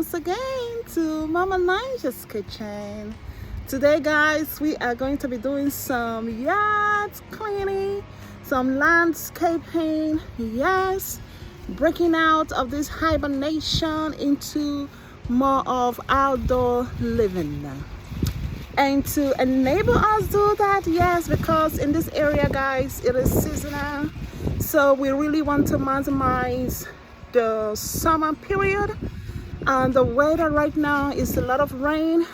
once again to Mama Ninja's Kitchen. Today guys, we are going to be doing some yard cleaning, some landscaping, yes, breaking out of this hibernation into more of outdoor living. And to enable us do that, yes, because in this area guys, it is seasonal, so we really want to maximize the summer period. And the weather right now is a lot of rain,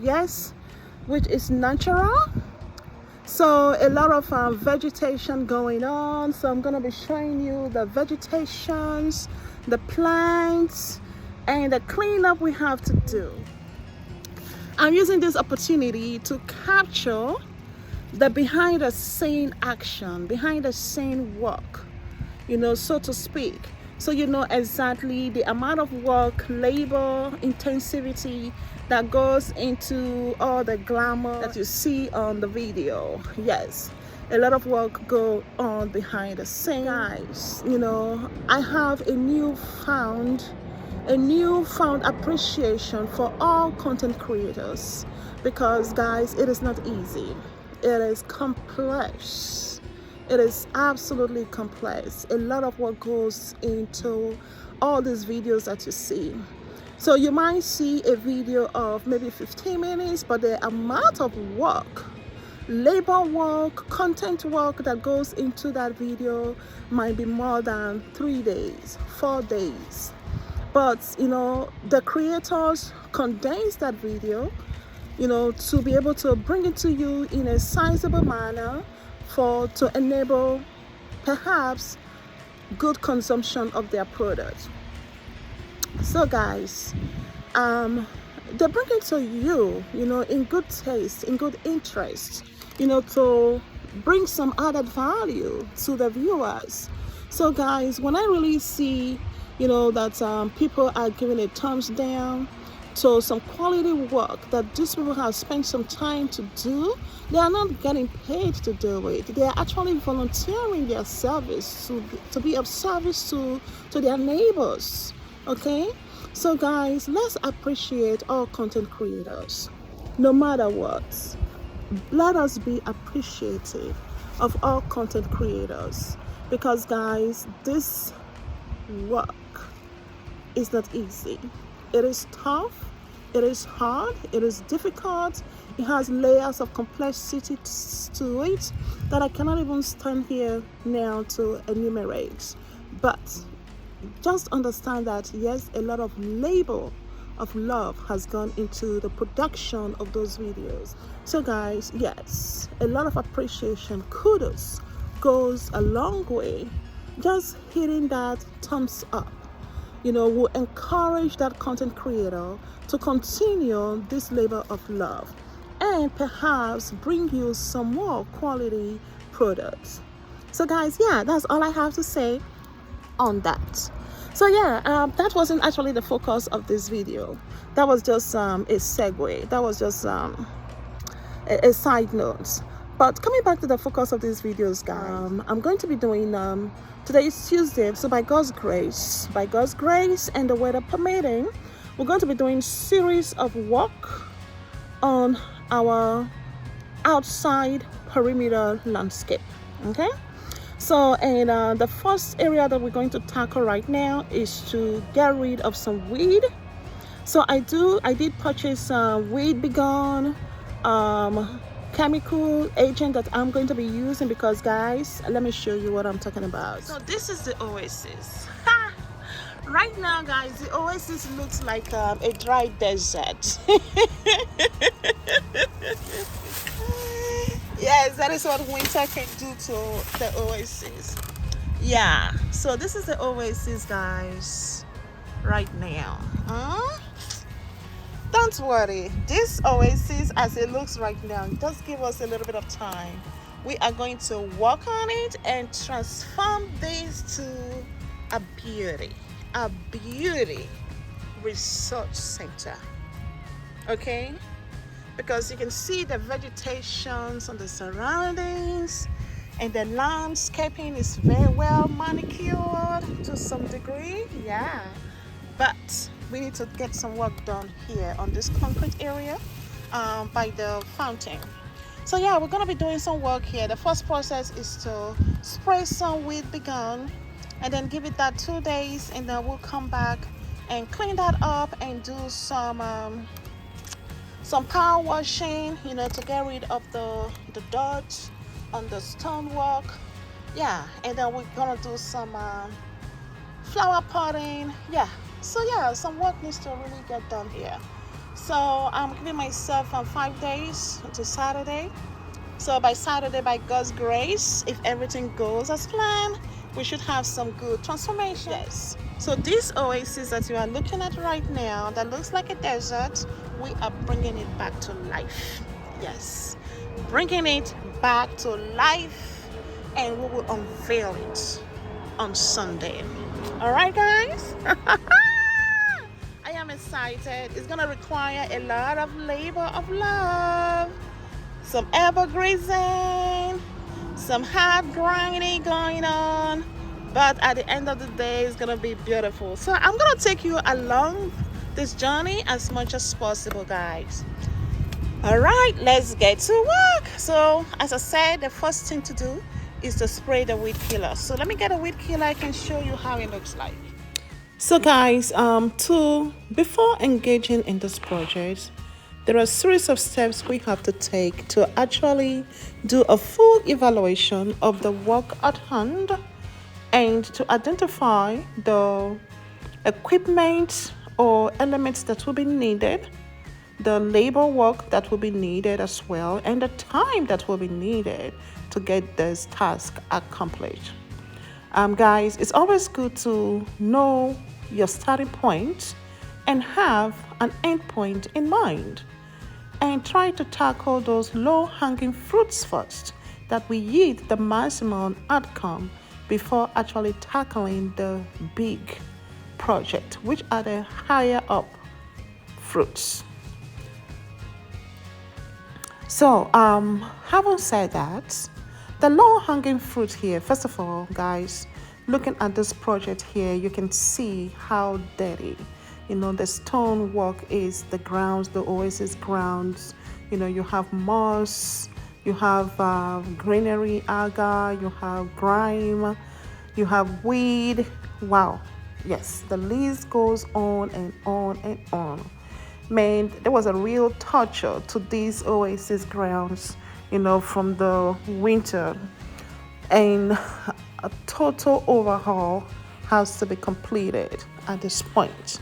yes, which is natural, so a lot of vegetation going on. So I'm gonna be showing you the vegetations, the plants, and the cleanup we have to do. I'm using this opportunity to capture the behind the scene action, behind the scene work, so to speak. So you know exactly the amount of work, labor, intensivity that goes into all the glamour that you see on the video. Yes, a lot of work go on behind the scenes. Guys, I have a newfound appreciation for all content creators, because guys, it is not easy. It is complex. It is absolutely complex. A lot of work goes into all these videos that you see. So you might see a video of maybe 15 minutes, but the amount of work, labor work, content work that goes into that video might be more than 3 days, 4 days. But the creators condense that video, to be able to bring it to you in a sizable manner to enable perhaps good consumption of their product. So guys, they bring it to you, in good taste, in good interest, to bring some added value to the viewers. So guys, when I really see that people are giving a thumbs down to some quality work that these people have spent some time to do, they are not getting paid to do it. They are actually volunteering their service to be of service to their neighbors. Okay, so guys, let's appreciate all content creators. No matter what, let us be appreciative of all content creators, because guys, this work is not easy. It is tough, it is hard, it is difficult. It has layers of complexity to it that I cannot even stand here now to enumerate. But just understand that yes, a lot of labor of love has gone into the production of those videos. So guys, yes, a lot of appreciation, kudos goes a long way. Just hitting that thumbs up will encourage that content creator to continue this labor of love and perhaps bring you some more quality products. So guys, yeah, that's all I have to say on that. So yeah, that wasn't actually the focus of this video. That was just a segue. That was just a side note. But coming back to the focus of these videos, guys, I'm going to be doing today is Tuesday, so by God's grace and the weather permitting, we're going to be doing series of work on our outside perimeter landscape. Okay, so and the first area that we're going to tackle right now is to get rid of some weed. So I did purchase weed begone chemical agent that I'm going to be using, because guys, let me show you what I'm talking about. So this is the OASIS. Right now guys, the OASIS looks like a dry desert. Yes, that is what winter can do to the OASIS. Yeah, so this is the OASIS guys right now. Don't worry, this OASIS as it looks right now, just give us a little bit of time. We are going to work on it and transform this to a beauty research center. Okay, because you can see the vegetations on the surroundings, and the landscaping is very well manicured to some degree. Yeah, but we need to get some work done here on this concrete area by the fountain. So yeah, we're gonna be doing some work here. The first process is to spray some weed begun and then give it that 2 days, and then we'll come back and clean that up and do some power washing, to get rid of the dirt on the stonework. Yeah, and then we're gonna do some flower potting. Yeah, so yeah, some work needs to really get done here. So I'm giving myself 5 days to Saturday. So by Saturday, by God's grace, if everything goes as planned, we should have some good transformation. Yes. So this oasis that you are looking at right now, that looks like a desert, we are bringing it back to life. Yes, bringing it back to life, and we will unveil it on Sunday. All right, guys. I am excited. It's gonna require a lot of labor of love, some evergrazing, some hard grinding going on, but at the end of the day, it's gonna be beautiful. So I'm gonna take you along this journey as much as possible, guys. All right, let's get to work. So as I said, the first thing to do is to spray the weed killer. So let me get a weed killer. I can show you how it looks like. So guys, before engaging in this project, there are a series of steps we have to take to actually do a full evaluation of the work at hand and to identify the equipment or elements that will be needed, the labor work that will be needed as well, and the time that will be needed to get this task accomplished. Guys, it's always good to know your starting point and have an end point in mind, and try to tackle those low-hanging fruits first that will yield the maximum outcome before actually tackling the big project, which are the higher up fruits. So having said that, the low-hanging fruit here, first of all, guys, looking at this project here, you can see how dirty the stone work is. The grounds, the oasis grounds, you have moss, you have greenery, algae, you have grime, you have weed. Wow, yes, the list goes on and on and on. Man, there was a real torture to these oasis grounds, from the winter, and a total overhaul has to be completed at this point.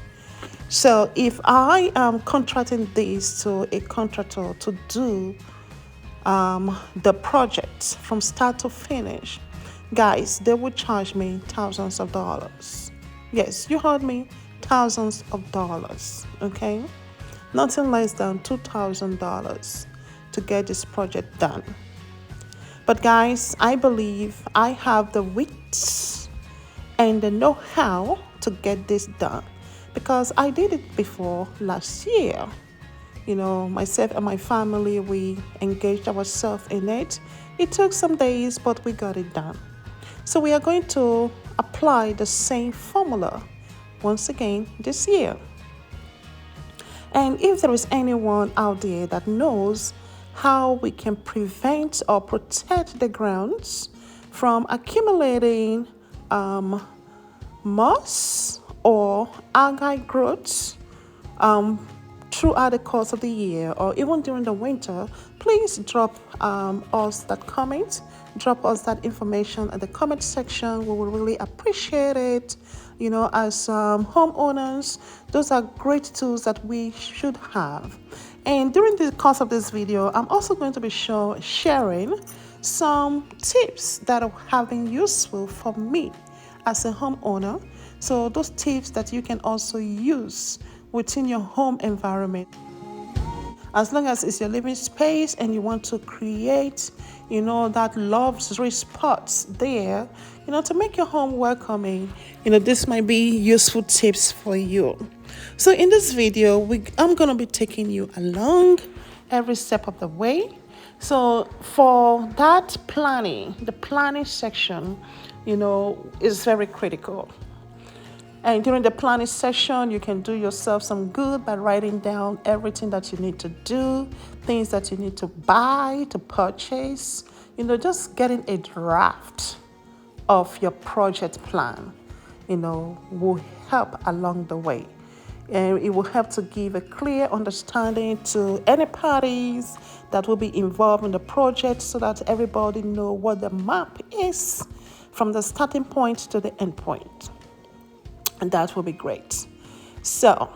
So if I am contracting this to a contractor to do the project from start to finish, guys, they would charge me thousands of dollars. Yes, you heard me, thousands of dollars, okay? Nothing less than $2,000 to get this project done. But guys, I believe I have the wits and the know-how to get this done, because I did it before last year. Myself and my family, we engaged ourselves in it. It took some days, but we got it done. So we are going to apply the same formula once again this year. And if there is anyone out there that knows how we can prevent or protect the grounds from accumulating moss or algae growths throughout the course of the year or even during the winter, please drop us that comment, drop us that information in the comment section. We will really appreciate it. As homeowners, those are great tools that we should have. And during the course of this video, I'm also going to be sharing some tips that have been useful for me as a homeowner. So those tips that you can also use within your home environment. As long as it's your living space and you want to create, that luxury spots there, to make your home welcoming, this might be useful tips for you. So in this video, I'm going to be taking you along every step of the way. So for that the planning section, is very critical. And during the planning session, you can do yourself some good by writing down everything that you need to do, things that you need to buy, to purchase, just getting a draft of your project plan, will help along the way. And it will help to give a clear understanding to any parties that will be involved in the project so that everybody know what the map is from the starting point to the end point. And that will be great. So,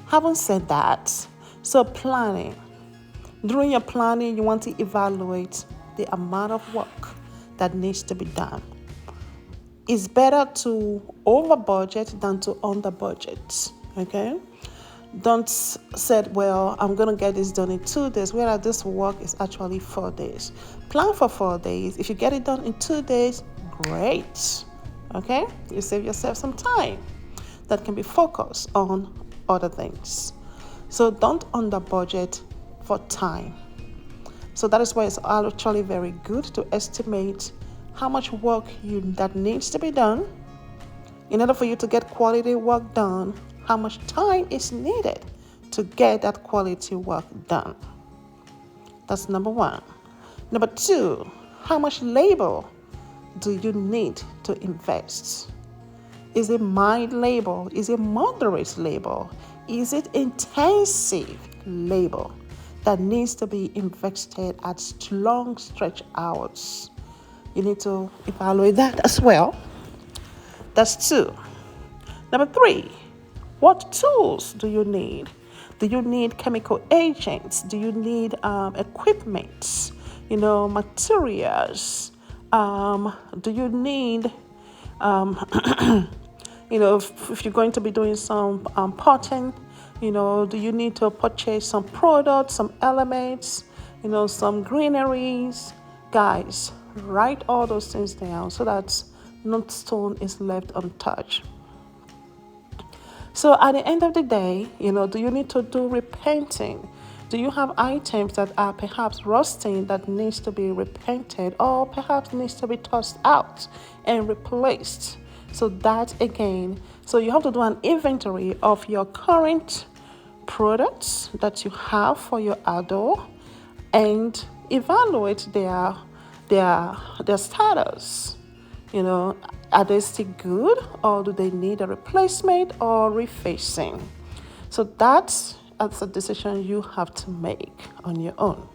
having said that, planning. During your planning, you want to evaluate the amount of work that needs to be done. It's better to over budget than to under budget. Okay? Don't say, well, I'm going to get this done in 2 days, whereas this work is actually 4 days. Plan for 4 days. If you get it done in 2 days, great. Okay? You save yourself some time that can be focused on other things. So don't under budget for time. So that is why it's actually very good to estimate how much work that needs to be done. In order for you to get quality work done, how much time is needed to get that quality work done. That's number 1. Number 2, how much labor do you need to invest? Is it mild labor? Is it moderate labor? Is it intensive labor that needs to be invested at long stretch hours? You need to evaluate that as well. That's 2. Number 3, what tools do you need? Do you need chemical agents? Do you need equipment? Materials? Do you need, if you're going to be doing some potting, do you need to purchase some products, some elements, some greeneries? Guys, write all those things down so that no stone is left untouched. So at the end of the day, do you need to do repainting? Do you have items that are perhaps rusting that needs to be repainted or perhaps needs to be tossed out and replaced? So that again, so you have to do an inventory of your current products that you have for your outdoor and evaluate their status. Are they still good or do they need a replacement or refacing? So that's a decision you have to make on your own.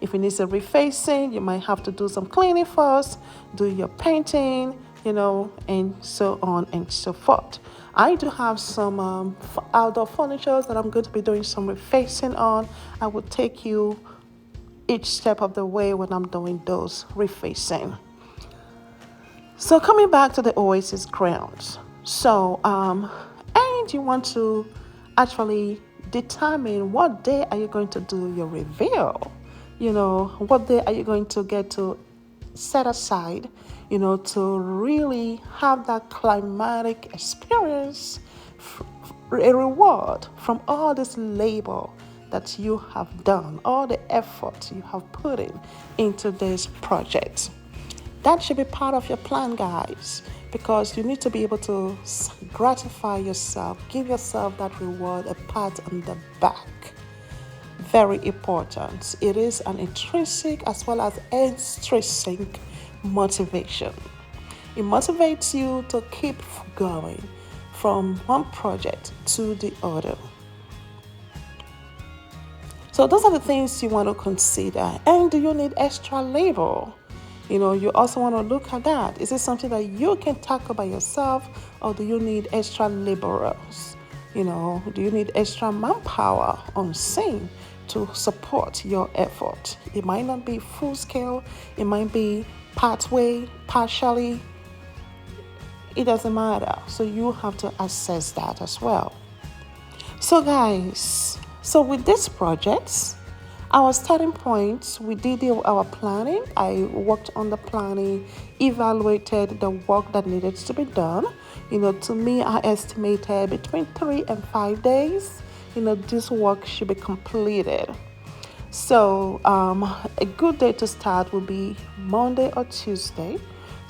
If it needs a refacing, you might have to do some cleaning first, do your painting, and so on and so forth. I do have some outdoor furniture that I'm going to be doing some refacing on. I will take you each step of the way when I'm doing those refacing. So coming back to the OASIS grounds. So, and you want to actually determine what day are you going to do your reveal. What day are you going to get to set aside, to really have that climatic experience, a reward from all this labor that you have done, all the effort you have put into this project. That should be part of your plan, guys, because you need to be able to gratify yourself, give yourself that reward, a pat on the back. Very important. It is an intrinsic as well as extrinsic motivation. It motivates you to keep going from one project to the other. So those are the things you want to consider. And do you need extra labor? You also want to look at that. Is it something that you can tackle by yourself or do you need extra laborers? Do you need extra manpower on scene to support your effort? It might not be full scale. It might be partially. It doesn't matter. So you have to assess that as well. So guys, with these projects, our starting point, we did our planning. I worked on the planning, evaluated the work that needed to be done. To me, I estimated between 3 and 5 days, this work should be completed. So a good day to start will be Monday or Tuesday.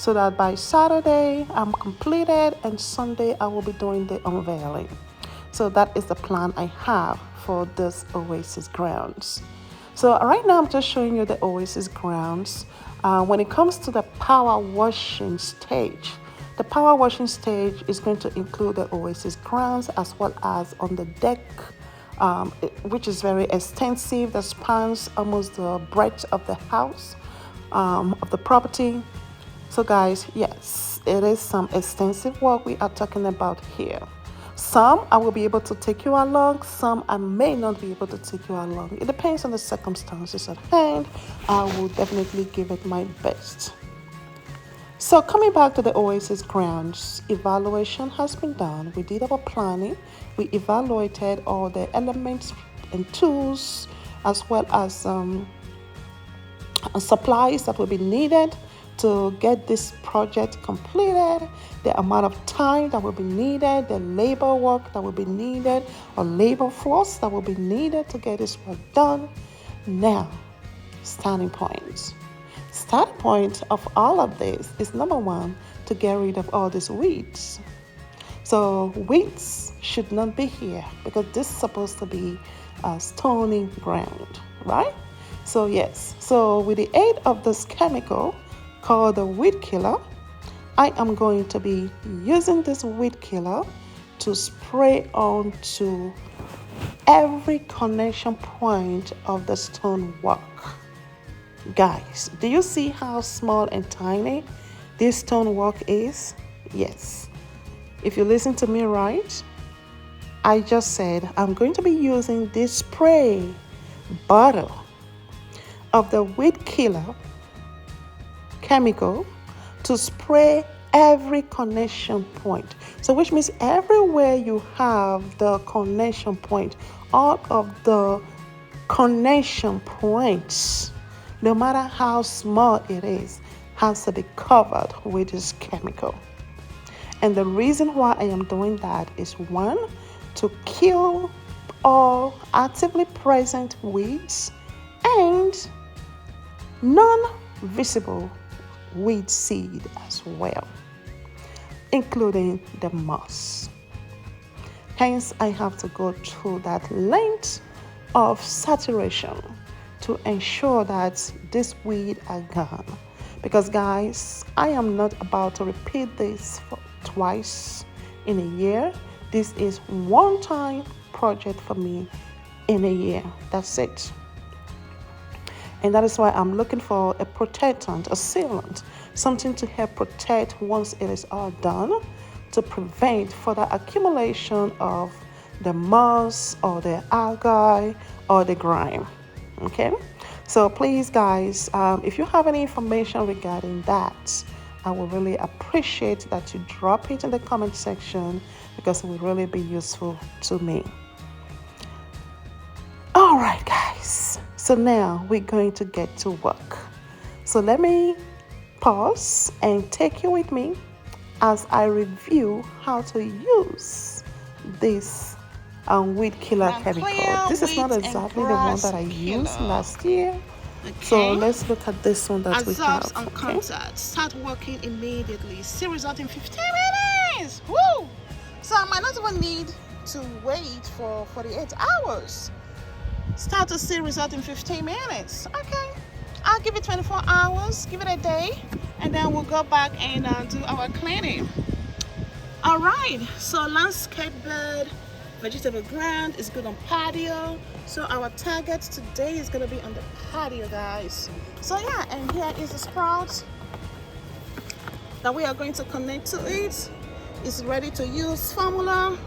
so that by Saturday I'm completed and Sunday I will be doing the unveiling. So that is the plan I have for this OASIS grounds. So right now I'm just showing you the OASIS grounds. When it comes to the power washing stage, the power washing stage is going to include the OASIS grounds as well as on the deck, which is very extensive, that spans almost the breadth of the house, of the property. So guys, yes, it is some extensive work we are talking about here. Some I will be able to take you along, some I may not be able to take you along. It depends on the circumstances at hand. I will definitely give it my best. So coming back to the OASIS grounds, evaluation has been done. We did our planning. We evaluated all the elements and tools as well as supplies that will be needed to get this project completed, the amount of time that will be needed, the labor work that will be needed, or labor force that will be needed to get this work done. Now, starting point. Starting point of all of this is number one, to get rid of all these weeds. So weeds should not be here because this is supposed to be a stony ground, right? So yes, so with the aid of this chemical called the weed killer, I am going to be using this weed killer to spray onto every connection point of the stonework. Guys, do you see how small and tiny this stonework is? Yes. If you listen to me right, I just said I'm going to be using this spray bottle of the weed killer chemical to spray every connection point. So which means everywhere you have the connection point, all of the connection points, no matter how small it is, has to be covered with this chemical. And the reason why I am doing that is one, to kill all actively present weeds and non-visible weed seed as well, including the moss. Hence, I have to go through that length of saturation to ensure that this weed are gone. Because guys, I am not about to repeat this twice in a year. This is one time project for me in a year. That's it. And that is why I'm looking for a protectant, a sealant, something to help protect once it is all done, to prevent further accumulation of the moss or the algae or the grime. Okay, so please guys, if you have any information regarding that, I will really appreciate that you drop it in the comment section because it will really be useful to me. All right guys, so now we're going to get to work. So let me pause and take you with me as I review how to use this weed killer chemical. This is not exactly the one that I used last year. Okay. So let's look at this one that we have. On contact. Start working immediately. See result in 15 minutes. Woo! So I might not even need to wait for 48 hours. Start to see result in 15 minutes. Okay. I'll give it 24 hours, give it a day, and then we'll go back and do our cleaning. All right. So landscape bed, vegetable ground is good on patio. So our target today is going to be on the patio, guys. So yeah, and here is the sprout that we are going to connect to it. It's ready to use formula.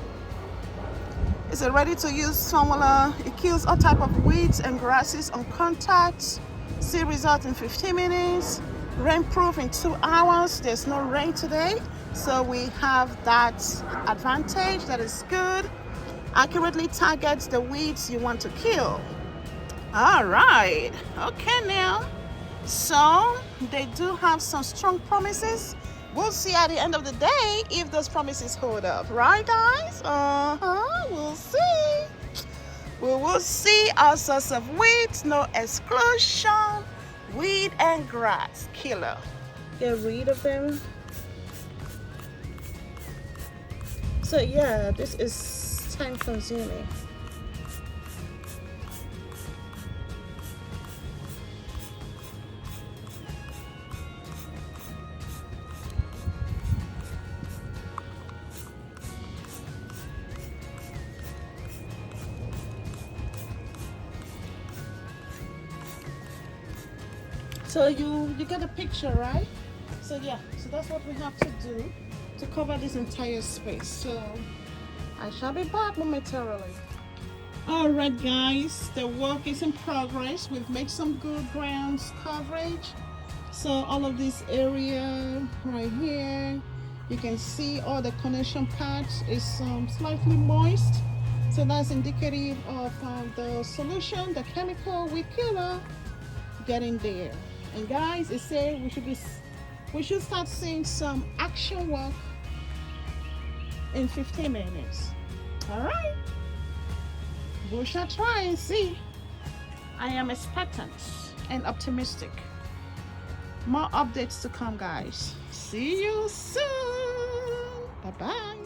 It's a ready to use formula. It kills all type of weeds and grasses on contact. See result in 15 minutes. Rain proof in 2 hours. There's no rain today, so we have that advantage. That is good. Accurately target the weeds you want to kill. All right. Okay now. So they do have some strong promises. We'll see at the end of the day if those promises hold up, right guys? We'll see. We will see all sorts of weeds, no exclusion, weed and grass killer. get rid of them. So yeah, this is time consuming. So you get a picture, right? So yeah, so that's what we have to do to cover this entire space. So I shall be back momentarily. All right, guys, the work is in progress. We've made some good grounds coverage. So all of this area right here, you can see all the connection parts is slightly moist. So that's indicative of the solution, the chemical weed killer getting there. And guys, it said we should start seeing some action work in 15 minutes. All right, we shall try and see. I am expectant and optimistic. More updates to come, guys. See you soon. Bye bye.